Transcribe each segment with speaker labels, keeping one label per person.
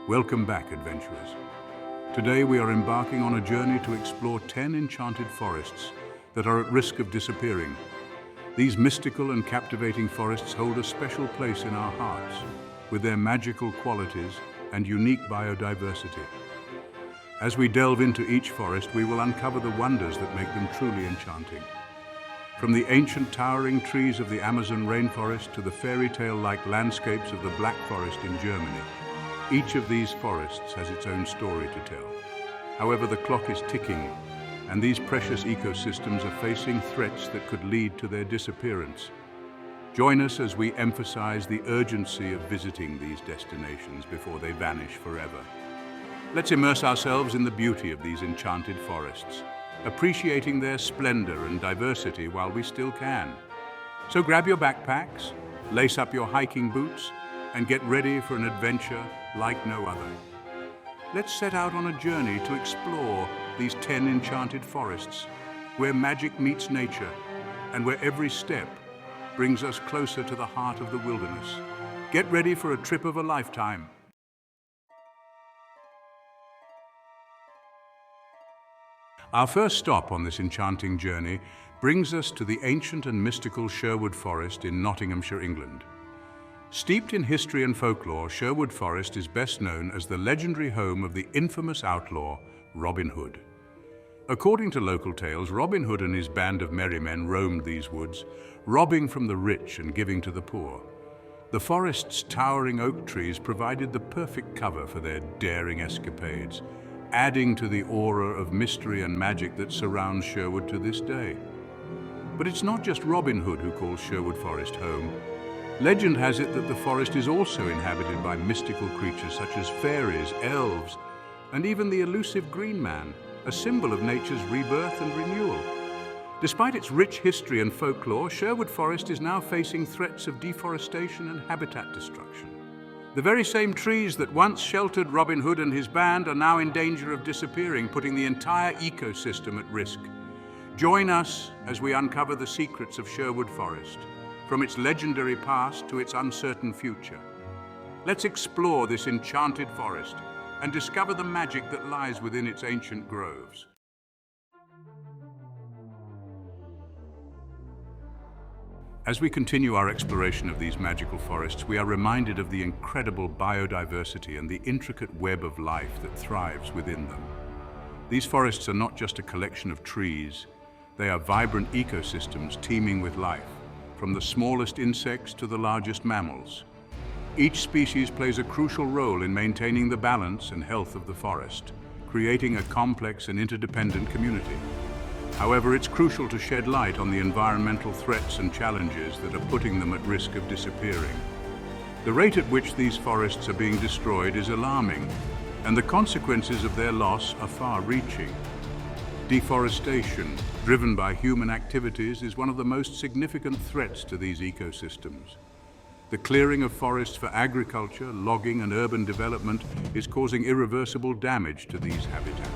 Speaker 1: Welcome back, adventurers. Today we are embarking on a journey to explore 10 enchanted forests that are at risk of disappearing. These mystical and captivating forests hold a special place in our hearts, with their magical qualities and unique biodiversity. As we delve into each forest, we will uncover the wonders that make them truly enchanting. From the ancient towering trees of the Amazon rainforest to the fairy tale-like landscapes of the Black Forest in Germany, each of these forests has its own story to tell. However, the clock is ticking, and these precious ecosystems are facing threats that could lead to their disappearance. Join us as we emphasize the urgency of visiting these destinations before they vanish forever. Let's immerse ourselves in the beauty of these enchanted forests, appreciating their splendor and diversity while we still can. So grab your backpacks, lace up your hiking boots, and get ready for an adventure like no other. Let's set out on a journey to explore these 10 enchanted forests, where magic meets nature, and where every step brings us closer to the heart of the wilderness. Get ready for a trip of a lifetime. Our first stop on this enchanting journey brings us to the ancient and mystical Sherwood Forest in Nottinghamshire, England. Steeped in history and folklore, Sherwood Forest is best known as the legendary home of the infamous outlaw, Robin Hood. According to local tales, Robin Hood and his band of merry men roamed these woods, robbing from the rich and giving to the poor. The forest's towering oak trees provided the perfect cover for their daring escapades, adding to the aura of mystery and magic that surrounds Sherwood to this day. But it's not just Robin Hood who calls Sherwood Forest home. Legend has it that the forest is also inhabited by mystical creatures such as fairies, elves, and even the elusive Green Man, a symbol of nature's rebirth and renewal. Despite its rich history and folklore, Sherwood Forest is now facing threats of deforestation and habitat destruction. The very same trees that once sheltered Robin Hood and his band are now in danger of disappearing, putting the entire ecosystem at risk. Join us as we uncover the secrets of Sherwood Forest, from its legendary past to its uncertain future. Let's explore this enchanted forest and discover the magic that lies within its ancient groves. As we continue our exploration of these magical forests, we are reminded of the incredible biodiversity and the intricate web of life that thrives within them. These forests are not just a collection of trees, they are vibrant ecosystems teeming with life, from the smallest insects to the largest mammals. Each species plays a crucial role in maintaining the balance and health of the forest, creating a complex and interdependent community. However, it's crucial to shed light on the environmental threats and challenges that are putting them at risk of disappearing. The rate at which these forests are being destroyed is alarming, and the consequences of their loss are far-reaching. Deforestation, driven by human activities, is one of the most significant threats to these ecosystems. The clearing of forests for agriculture, logging, and urban development is causing irreversible damage to these habitats.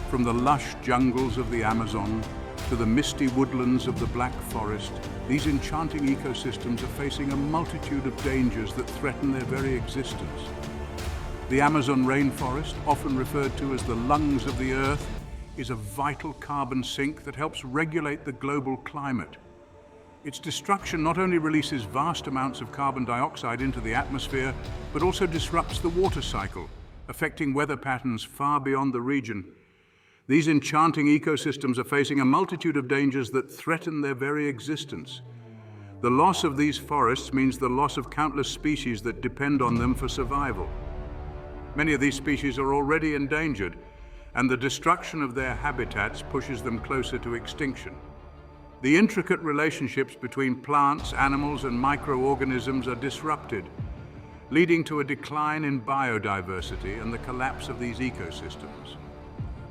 Speaker 1: From the lush jungles of the Amazon to the misty woodlands of the Black Forest, these enchanting ecosystems are facing a multitude of dangers that threaten their very existence. The Amazon rainforest, often referred to as the lungs of the earth, is a vital carbon sink that helps regulate the global climate. Its destruction not only releases vast amounts of carbon dioxide into the atmosphere, but also disrupts the water cycle, affecting weather patterns far beyond the region. These enchanting ecosystems are facing a multitude of dangers that threaten their very existence. The loss of these forests means the loss of countless species that depend on them for survival. Many of these species are already endangered, and the destruction of their habitats pushes them closer to extinction. The intricate relationships between plants, animals, and microorganisms are disrupted, leading to a decline in biodiversity and the collapse of these ecosystems.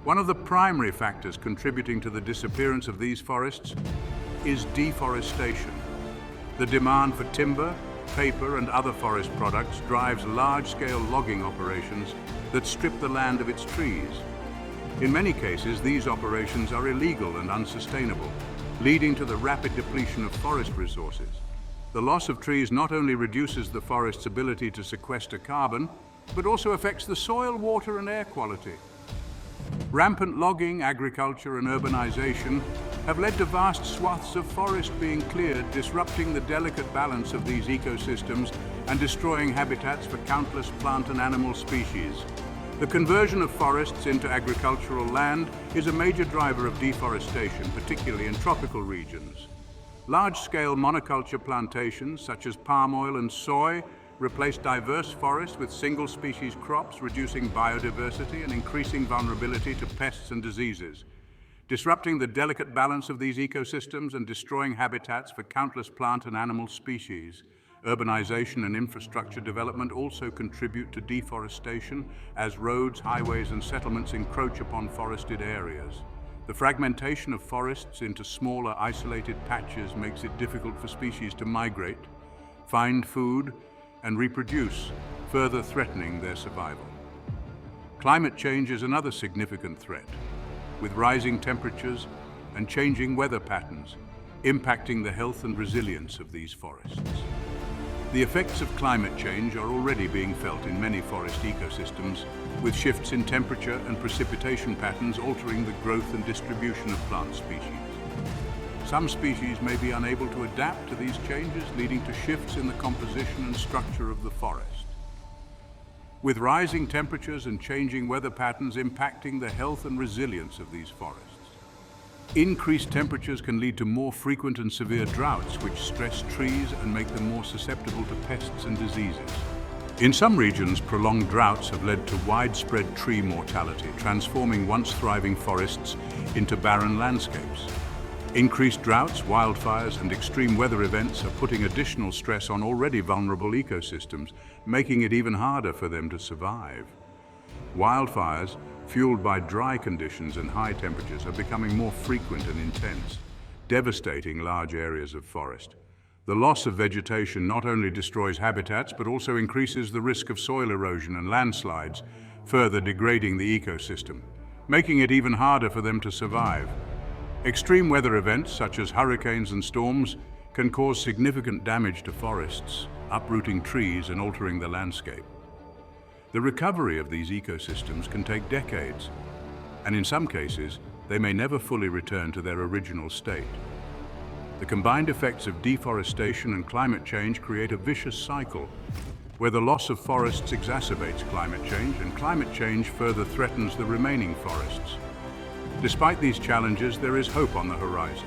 Speaker 1: One of the primary factors contributing to the disappearance of these forests is deforestation. The demand for timber, paper, and other forest products drives large-scale logging operations that strip the land of its trees. In many cases, these operations are illegal and unsustainable, leading to the rapid depletion of forest resources. The loss of trees not only reduces the forest's ability to sequester carbon, but also affects the soil, water, and air quality. Rampant logging, agriculture, and urbanization have led to vast swaths of forest being cleared, disrupting the delicate balance of these ecosystems and destroying habitats for countless plant and animal species. The conversion of forests into agricultural land is a major driver of deforestation, particularly in tropical regions. Large-scale monoculture plantations, such as palm oil and soy, replace diverse forests with single-species crops, reducing biodiversity and increasing vulnerability to pests and diseases. Disrupting the delicate balance of these ecosystems and destroying habitats for countless plant and animal species. Urbanization and infrastructure development also contribute to deforestation as roads, highways, and settlements encroach upon forested areas. The fragmentation of forests into smaller, isolated patches makes it difficult for species to migrate, find food, and reproduce, further threatening their survival. Climate change is another significant threat, with rising temperatures and changing weather patterns impacting the health and resilience of these forests. The effects of climate change are already being felt in many forest ecosystems, with shifts in temperature and precipitation patterns altering the growth and distribution of plant species. Some species may be unable to adapt to these changes, leading to shifts in the composition and structure of the forest. With rising temperatures and changing weather patterns impacting the health and resilience of these forests. Increased temperatures can lead to more frequent and severe droughts, which stress trees and make them more susceptible to pests and diseases. In some regions, prolonged droughts have led to widespread tree mortality, transforming once thriving forests into barren landscapes. Increased droughts, wildfires, and extreme weather events are putting additional stress on already vulnerable ecosystems, making it even harder for them to survive. Wildfires, fueled by dry conditions and high temperatures, are becoming more frequent and intense, devastating large areas of forest. The loss of vegetation not only destroys habitats, but also increases the risk of soil erosion and landslides, further degrading the ecosystem, making it even harder for them to survive. Extreme weather events, such as hurricanes and storms, can cause significant damage to forests, uprooting trees and altering the landscape. The recovery of these ecosystems can take decades, and in some cases, they may never fully return to their original state. The combined effects of deforestation and climate change create a vicious cycle, where the loss of forests exacerbates climate change, and climate change further threatens the remaining forests. Despite these challenges, there is hope on the horizon.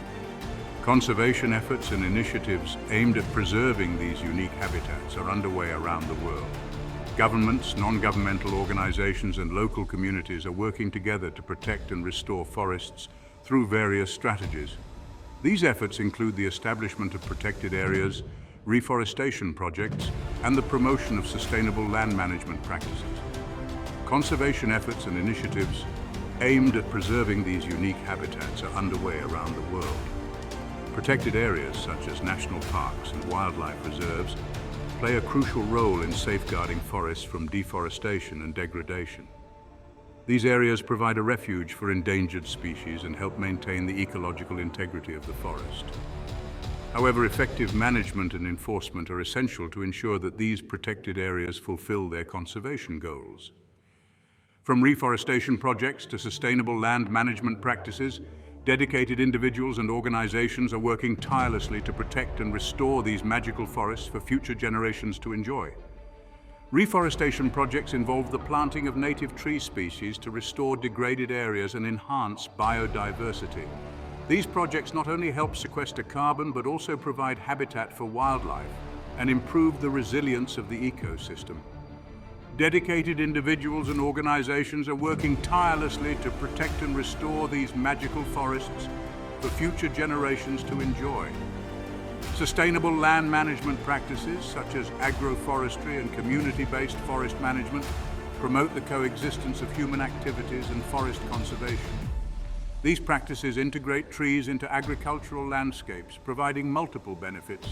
Speaker 1: Conservation efforts and initiatives aimed at preserving these unique habitats are underway around the world. Governments, non-governmental organizations, and local communities are working together to protect and restore forests through various strategies. These efforts include the establishment of protected areas, reforestation projects, and the promotion of sustainable land management practices. Conservation efforts and initiatives aimed at preserving these unique habitats are underway around the world. Protected areas such as national parks and wildlife reserves play a crucial role in safeguarding forests from deforestation and degradation. These areas provide a refuge for endangered species and help maintain the ecological integrity of the forest. However, effective management and enforcement are essential to ensure that these protected areas fulfill their conservation goals. From reforestation projects to sustainable land management practices, dedicated individuals and organizations are working tirelessly to protect and restore these magical forests for future generations to enjoy. Reforestation projects involve the planting of native tree species to restore degraded areas and enhance biodiversity. These projects not only help sequester carbon, but also provide habitat for wildlife and improve the resilience of the ecosystem. Dedicated individuals and organizations are working tirelessly to protect and restore these magical forests for future generations to enjoy. Sustainable land management practices such as agroforestry and community-based forest management promote the coexistence of human activities and forest conservation. These practices integrate trees into agricultural landscapes, providing multiple benefits,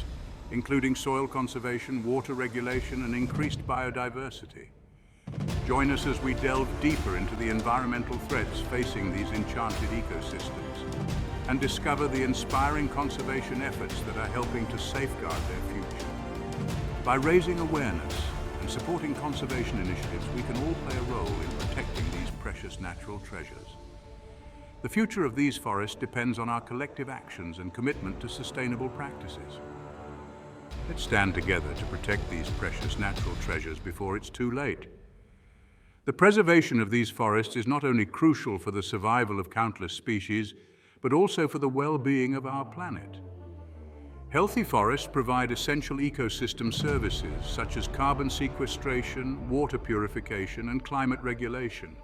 Speaker 1: including soil conservation, water regulation, and increased biodiversity. Join us as we delve deeper into the environmental threats facing these enchanted ecosystems and discover the inspiring conservation efforts that are helping to safeguard their future. By raising awareness and supporting conservation initiatives, we can all play a role in protecting these precious natural treasures. The future of these forests depends on our collective actions and commitment to sustainable practices. Let's stand together to protect these precious natural treasures before it's too late. The preservation of these forests is not only crucial for the survival of countless species, but also for the well-being of our planet. Healthy forests provide essential ecosystem services such as carbon sequestration, water purification, and climate regulation.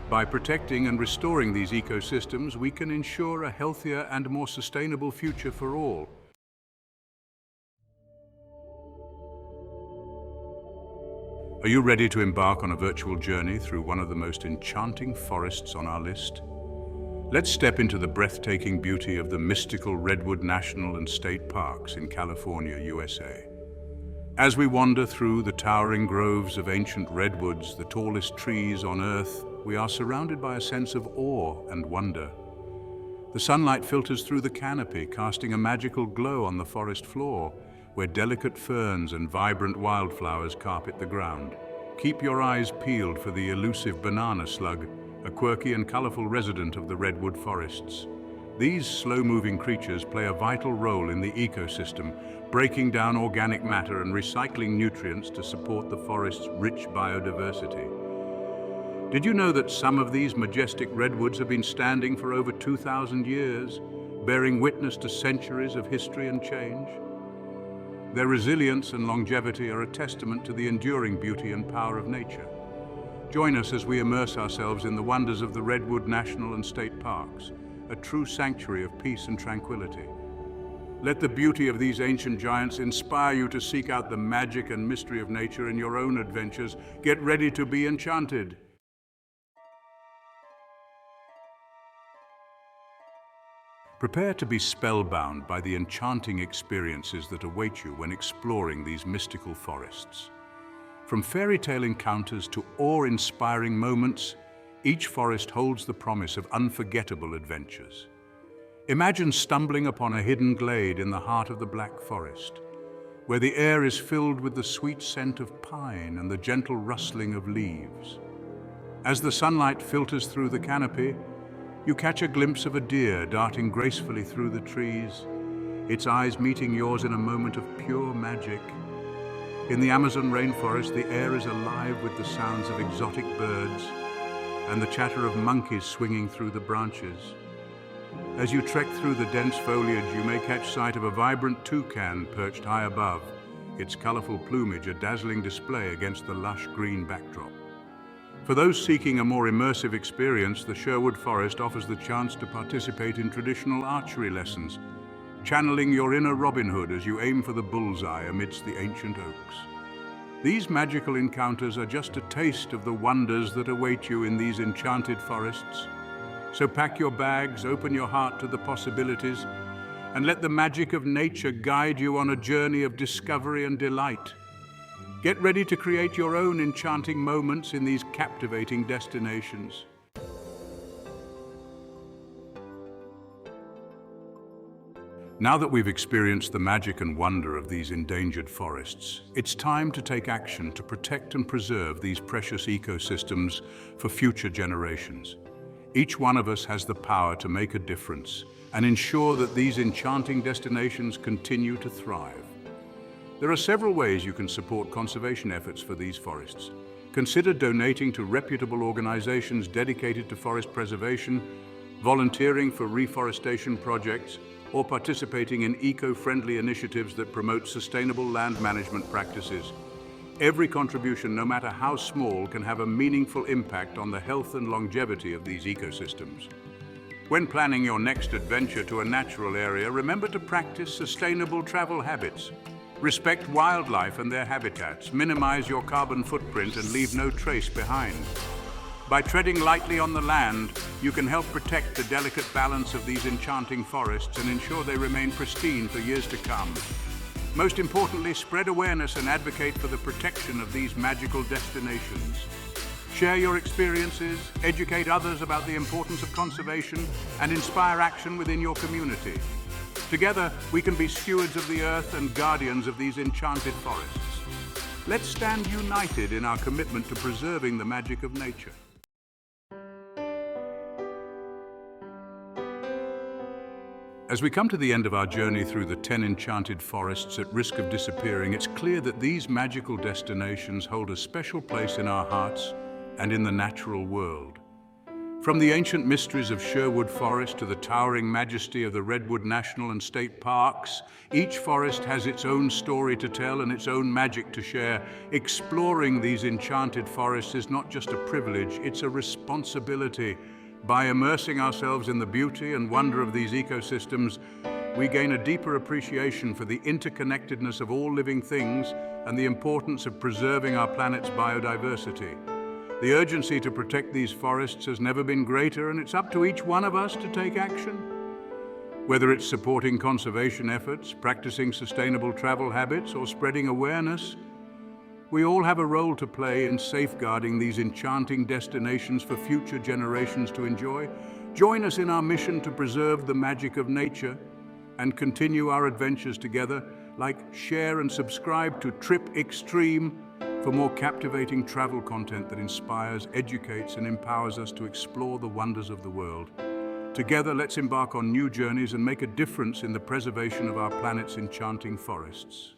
Speaker 1: By protecting and restoring these ecosystems, we can ensure a healthier and more sustainable future for all. Are you ready to embark on a virtual journey through one of the most enchanting forests on our list? Let's step into the breathtaking beauty of the mystical Redwood National and State Parks in California, USA. As we wander through the towering groves of ancient redwoods, the tallest trees on Earth, we are surrounded by a sense of awe and wonder. The sunlight filters through the canopy, casting a magical glow on the forest floor, where delicate ferns and vibrant wildflowers carpet the ground. Keep your eyes peeled for the elusive banana slug, a quirky and colorful resident of the redwood forests. These slow-moving creatures play a vital role in the ecosystem, breaking down organic matter and recycling nutrients to support the forest's rich biodiversity. Did you know that some of these majestic redwoods have been standing for over 2,000 years, bearing witness to centuries of history and change? Their resilience and longevity are a testament to the enduring beauty and power of nature. Join us as we immerse ourselves in the wonders of the Redwood National and State Parks, a true sanctuary of peace and tranquility. Let the beauty of these ancient giants inspire you to seek out the magic and mystery of nature in your own adventures. Get ready to be enchanted. Prepare to be spellbound by the enchanting experiences that await you when exploring these mystical forests. From fairy tale encounters to awe-inspiring moments, each forest holds the promise of unforgettable adventures. Imagine stumbling upon a hidden glade in the heart of the Black Forest, where the air is filled with the sweet scent of pine and the gentle rustling of leaves. As the sunlight filters through the canopy, you catch a glimpse of a deer darting gracefully through the trees, its eyes meeting yours in a moment of pure magic. In the Amazon rainforest, the air is alive with the sounds of exotic birds and the chatter of monkeys swinging through the branches. As you trek through the dense foliage, you may catch sight of a vibrant toucan perched high above, its colorful plumage a dazzling display against the lush green backdrop. For those seeking a more immersive experience, the Sherwood Forest offers the chance to participate in traditional archery lessons, channeling your inner Robin Hood as you aim for the bullseye amidst the ancient oaks. These magical encounters are just a taste of the wonders that await you in these enchanted forests. So pack your bags, open your heart to the possibilities, and let the magic of nature guide you on a journey of discovery and delight. Get ready to create your own enchanting moments in these captivating destinations. Now that we've experienced the magic and wonder of these endangered forests, it's time to take action to protect and preserve these precious ecosystems for future generations. Each one of us has the power to make a difference and ensure that these enchanting destinations continue to thrive. There are several ways you can support conservation efforts for these forests. Consider donating to reputable organizations dedicated to forest preservation, volunteering for reforestation projects, or participating in eco-friendly initiatives that promote sustainable land management practices. Every contribution, no matter how small, can have a meaningful impact on the health and longevity of these ecosystems. When planning your next adventure to a natural area, remember to practice sustainable travel habits. Respect wildlife and their habitats, minimize your carbon footprint, and leave no trace behind. By treading lightly on the land, you can help protect the delicate balance of these enchanting forests and ensure they remain pristine for years to come. Most importantly, spread awareness and advocate for the protection of these magical destinations. Share your experiences, educate others about the importance of conservation, and inspire action within your community. Together, we can be stewards of the earth and guardians of these enchanted forests. Let's stand united in our commitment to preserving the magic of nature. As we come to the end of our journey through the 10 enchanted forests at risk of disappearing, it's clear that these magical destinations hold a special place in our hearts and in the natural world. From the ancient mysteries of Sherwood Forest to the towering majesty of the Redwood National and State Parks, each forest has its own story to tell and its own magic to share. Exploring these enchanted forests is not just a privilege, it's a responsibility. By immersing ourselves in the beauty and wonder of these ecosystems, we gain a deeper appreciation for the interconnectedness of all living things and the importance of preserving our planet's biodiversity. The urgency to protect these forests has never been greater, and it's up to each one of us to take action. Whether it's supporting conservation efforts, practicing sustainable travel habits, or spreading awareness, we all have a role to play in safeguarding these enchanting destinations for future generations to enjoy. Join us in our mission to preserve the magic of nature and continue our adventures together. Like, share and subscribe to Trip Extreme for more captivating travel content that inspires, educates, and empowers us to explore the wonders of the world. Together, let's embark on new journeys and make a difference in the preservation of our planet's enchanting forests.